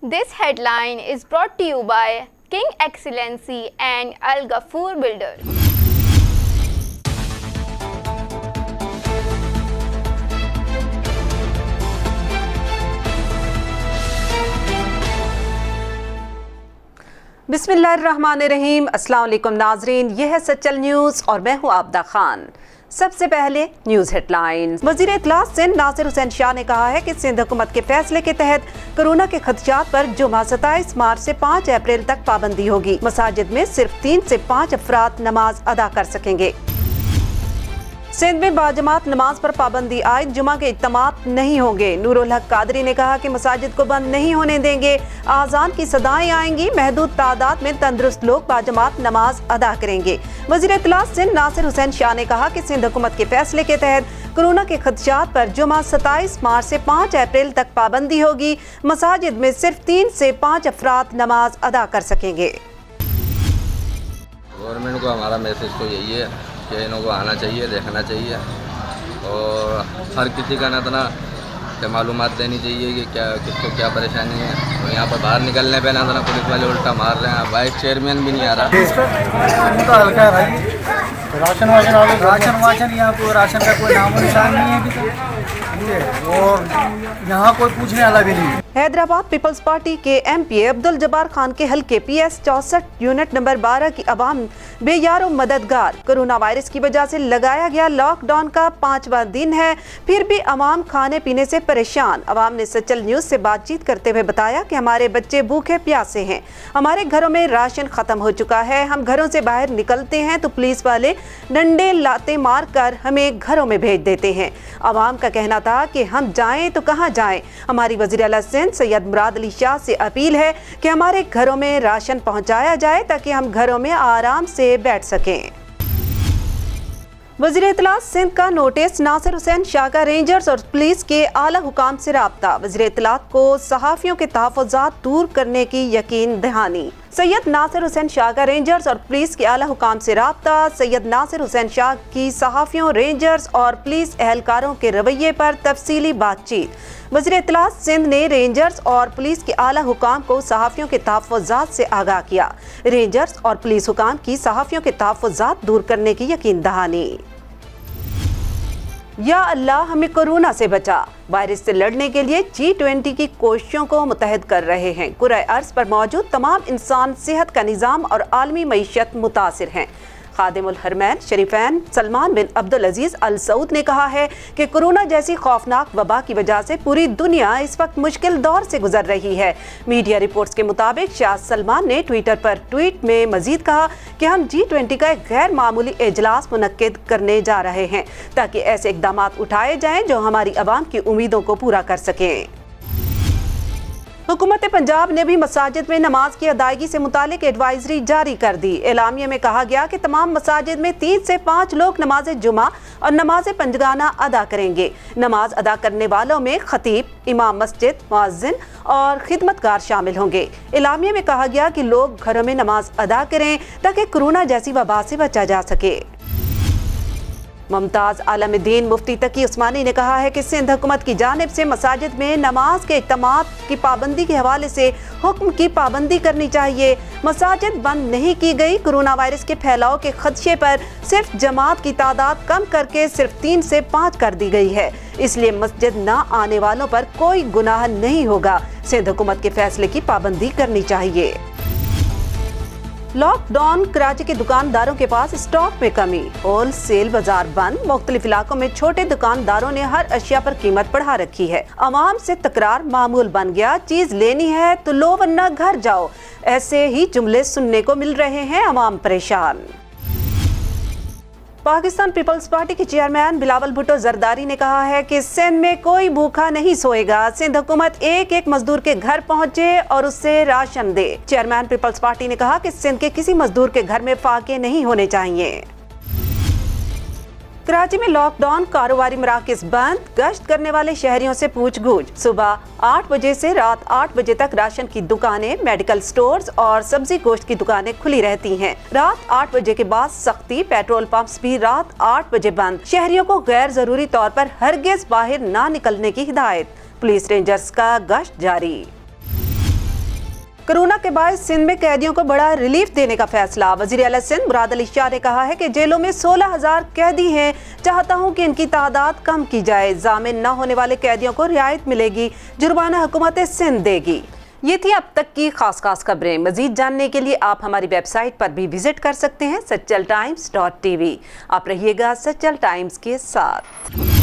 This headline is brought to you by King Excellency and Al Ghafoor Builder. बिस्मिल्लाहिर्रहमानिर्रहीम। अस्सलाम वालेकुम नाजरीन, यह है सचल न्यूज़ और मैं हूँ आबदा खान। सबसे पहले न्यूज़ हेडलाइंस। वज़ीर इत्तलात सिंध नासिर हुसैन शाह ने कहा है कि सिंध हुकूमत के फैसले के तहत कोरोना के खदशात पर जुमा 27 मार्च से 5 अप्रैल तक पाबंदी होगी। मसाजिद में सिर्फ 3 से 5 अफराद नमाज अदा कर सकेंगे। सिंध में बाजमात नमाज पर पाबंदी आयद, जुमा के इज्तिमात नहीं होंगे। नूरुल हक कादरी ने कहा कि मसाजिद को बंद नहीं होने देंगे, आज़ान की सदाएं आएंगी, महदूद तादाद में तंदुरुस्त लोग बाजमात नमाज अदा करेंगे। वज़ीर इत्तलात सिंध नासिर हुसैन शाह ने कहा कि सिंध हुकूमत के फैसले के तहत कोरोना के खदशात पर जुमा 27 मार्च से 5 अप्रैल तक पाबंदी होगी। मसाजिद में सिर्फ 3 से 5 अफराद नमाज अदा कर सकेंगे। गवर्नमेंट को हमारा मैसेज तो यही है कि इनको आना चाहिए, देखना चाहिए और हर किसी का ना मालूमात देनी चाहिए कि क्या किसको क्या परेशानी है। और यहाँ पर बाहर निकलने पे ना पुलिस वाले उल्टा मार रहे हैं। वाइस चेयरमैन भी नहीं आ रहा। तो हल्का है भाई, राशन यहाँ को राशन का कोई नामो निशान नहीं है अभी तक, और यहाँ कोई पूछने वाला भी नहीं। हैदराबाद पीपल्स पार्टी के एमपी अब्दुल जब्बार खान के हल्के PS 64 यूनिट नंबर 12 की आवाम बेयारो मददगार। कोरोना वायरस की वजह से लगाया गया लॉकडाउन का 5वां दिन है, फिर भी आवाम खाने पीने से परेशान। आवाम ने सचल न्यूज़ से बातचीत करते हुए बताया कि हमारे बच्चे भूखे प्यासे हैं, हमारे घरों में राशन खत्म हो चुका है, हम घरों से बाहर निकलते हैं तो पुलिस वाले डंडे लाते मार कर हमें घरों में भेज देते हैं। आवाम का कहना था कि हम जाएं तो कहां जाएं। हमारी वज़ीर आला सिंध सैयद मुराद अली शाह से अपील है कि हमारे घरों में राशन पहुंचाया जाए ताकि हम घरों में आराम से बैठ सकें। वज़ीर इत्तलात सिंध का नोटिस, नासिर हुसैन शाह का रेंजर्स और पुलिस के आला हुकाम से राब्ता। वज़ीर इत्तलात को सहाफ़ियों के तहफ़्फ़ुज़ात दूर करने की यकीन दहानी। सैयद नासिर हुसैन शाह का रेंजर्स और पुलिस के आला हुकाम से राब्ता। सैयद नासिर हुसैन शाह की सहाफ़ियों, रेंजर्स और पुलिस एहलकारों के रवैये पर तफसीली बातचीत। वज़ीर इत्तलात सिंध ने रेंजर्स और पुलिस के आला हुकाम को सहाफ़ियों के तहफ़्फ़ुज़ात से आगाह किया। रेंजर्स और पुलिस हुकाम की सहाफ़ियों के तहफ़्फ़ुज़ात दूर करने की यकीन दहानी। या अल्लाह हमें कोरोना से बचा। वायरस से लड़ने के लिए G20 की कोशिशों को मुतहद कर रहे हैं। कुराए अर्ज़ पर मौजूद तमाम इंसान सेहत का निज़ाम और आलमी मईशत मुतासिर हैं। खादिमुल हरमैन शरीफैन सलमान बिन अब्दुल अजीज़ अल सऊद ने कहा है कि कोरोना जैसी खौफनाक वबा की वजह से पूरी दुनिया इस वक्त मुश्किल दौर से गुजर रही है। मीडिया रिपोर्ट्स के मुताबिक शाह सलमान ने ट्विटर पर ट्वीट में मजीद कहा कि हम G20 का एक गैर मामूली इजलास मुनक्किद करने जा रहे हैं ताकि ऐसे इकदाम उठाए जाएं जो हमारी आवाम की उम्मीदों को पूरा कर सकें। हुकूमत पंजाब ने भी मसाजिद में नमाज की अदायगी से मुतालिक एडवाइजरी जारी कर दी। एलामिया में कहा गया कि तमाम मसाजिद में 3 से 5 लोग नमाज जुमा और नमाज पंजगाना अदा करेंगे। नमाज अदा करने वालों में खतीब, इमाम मस्जिद, मुअज्जिन और खिदमतगार शामिल होंगे। एलामिया में कहा गया कि लोग घरों में नमाज अदा करें ताकि कोरोना जैसी वबा से बचा जा सके। मुमताज़ आलमदीन मुफ्ती तकी उस्मानी ने कहा है कि सिंध हुकूमत की जानिब से मसाजिद में नमाज के इज्तिमात की पाबंदी के हवाले से हुक्म की पाबंदी करनी चाहिए। मसाजिद बंद नहीं की गई। कोरोना वायरस के फैलाव के खदशे पर सिर्फ जमात की तादाद कम करके सिर्फ 3 से 5 कर दी गई है, इसलिए मस्जिद न आने वालों पर कोई गुनाह नहीं होगा। सिंध हुकूमत के फैसले की पाबंदी करनी चाहिए। लॉकडाउन, कराची के दुकानदारों के पास स्टॉक में कमी, होल सेल बाजार बंद। मुख्तलिफ इलाकों में छोटे दुकानदारों ने हर अशिया पर कीमत बढ़ा रखी है। अवाम से तकरार मामूल बन गया। चीज लेनी है तो लो वरना घर जाओ, ऐसे ही जुमले सुनने को मिल रहे हैं। अवाम परेशान। पाकिस्तान पीपल्स पार्टी के चेयरमैन बिलावल भुट्टो जरदारी ने कहा है कि सिंध में कोई भूखा नहीं सोएगा। सिंध हुकूमत एक एक मजदूर के घर पहुंचे और उससे राशन दे। चेयरमैन पीपल्स पार्टी ने कहा कि सिंध के किसी मजदूर के घर में फाके नहीं होने चाहिए। कराची में लॉकडाउन, कारोबारी मराकज़ बंद। गश्त करने वाले शहरियों से पूछ-गूछ। सुबह 8 बजे से रात 8 बजे तक राशन की दुकानें, मेडिकल स्टोर्स और सब्जी गोश्त की दुकानें खुली रहती हैं। रात 8 बजे के बाद सख्ती, पेट्रोल पंप्स भी रात 8 बजे बंद। शहरियों को गैर जरूरी तौर पर हरगिज बाहर ना निकलने की हिदायत। पुलिस रेंजर्स का गश्त जारी। कोरोना के बायस सिंध में कैदियों को बड़ा रिलीफ देने का फैसला। वजीर आला सिंध मुराद अली शाह ने कहा है कि जेलों में 16,000 कैदी हैं, चाहता हूं कि इनकी तादाद कम की जाए। जामिन न होने वाले कैदियों को रियायत मिलेगी, जुर्माना हुकूमत सिंध देगी। ये थी अब तक की खास खबरें। मजीद जानने के लिए आप हमारी वेबसाइट पर भी विजिट कर सकते हैं, सच्चल times.tv। आप रहिएगा सच्चल टाइम्स के साथ।